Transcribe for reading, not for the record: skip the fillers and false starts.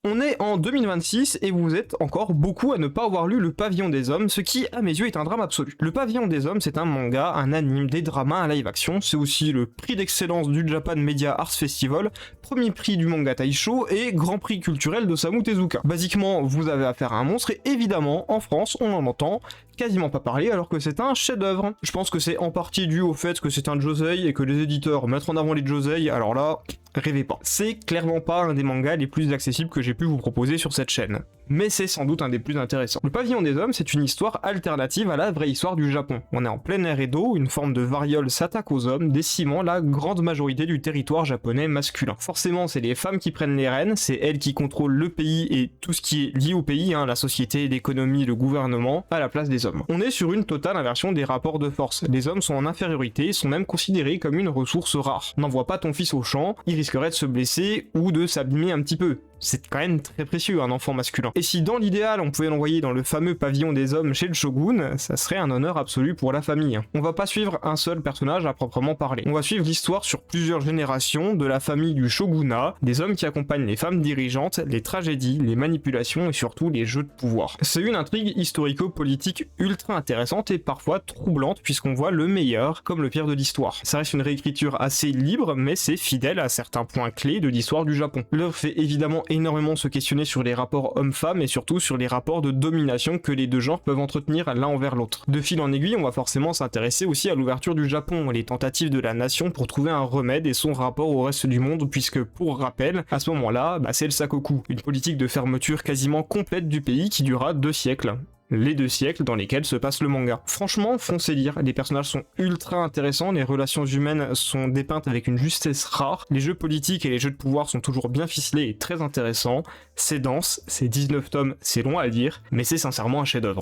On est en 2026 et vous êtes encore beaucoup à ne pas avoir lu Le Pavillon des Hommes, ce qui, à mes yeux, est un drame absolu. Le Pavillon des Hommes, c'est un manga, un anime, des dramas, un live action, c'est aussi le prix d'excellence du Japan Media Arts Festival, premier prix du manga Taisho et grand prix culturel d'Osamu Tezuka. Basiquement, vous avez affaire à un monstre et évidemment, en France, on en entend quasiment pas parler alors que c'est un chef-d'œuvre. Je pense que c'est en partie dû au fait que c'est un josei et que les éditeurs mettent en avant les josei, alors là, rêvez pas. C'est clairement pas un des mangas les plus accessibles que j'ai pu vous proposer sur cette chaîne. Mais c'est sans doute un des plus intéressants. Le Pavillon des Hommes, c'est une histoire alternative à la vraie histoire du Japon. On est en plein air et d'eau, une forme de variole s'attaque aux hommes, décimant la grande majorité du territoire japonais masculin. Forcément, c'est les femmes qui prennent les rênes, c'est elles qui contrôlent le pays et tout ce qui est lié au pays, la société, l'économie, le gouvernement, à la place des hommes. On est sur une totale inversion des rapports de force. Les hommes sont en infériorité, sont même considérés comme une ressource rare. N'envoie pas ton fils au champ, il risquerait de se blesser ou de s'abîmer un petit peu. C'est quand même très précieux, un enfant masculin. Et si dans l'idéal, on pouvait l'envoyer dans le fameux pavillon des hommes chez le shogun, ça serait un honneur absolu pour la famille. On va pas suivre un seul personnage à proprement parler. On va suivre l'histoire sur plusieurs générations de la famille du shogunat, des hommes qui accompagnent les femmes dirigeantes, les tragédies, les manipulations et surtout les jeux de pouvoir. C'est une intrigue historico-politique ultra intéressante et parfois troublante puisqu'on voit le meilleur comme le pire de l'histoire. Ça reste une réécriture assez libre, mais c'est fidèle à certains points clés de l'histoire du Japon. L'œuvre fait évidemment énormément se questionner sur les rapports hommes-femmes et surtout sur les rapports de domination que les deux genres peuvent entretenir l'un envers l'autre. De fil en aiguille, on va forcément s'intéresser aussi à l'ouverture du Japon, les tentatives de la nation pour trouver un remède et son rapport au reste du monde, puisque pour rappel, à ce moment-là, c'est le sakoku, une politique de fermeture quasiment complète du pays qui durera 2 siècles. Les 2 siècles dans lesquels se passe le manga. Franchement, foncez lire, les personnages sont ultra intéressants, les relations humaines sont dépeintes avec une justesse rare, les jeux politiques et les jeux de pouvoir sont toujours bien ficelés et très intéressants, c'est dense, c'est 19 tomes, c'est long à lire, mais c'est sincèrement un chef-d'œuvre.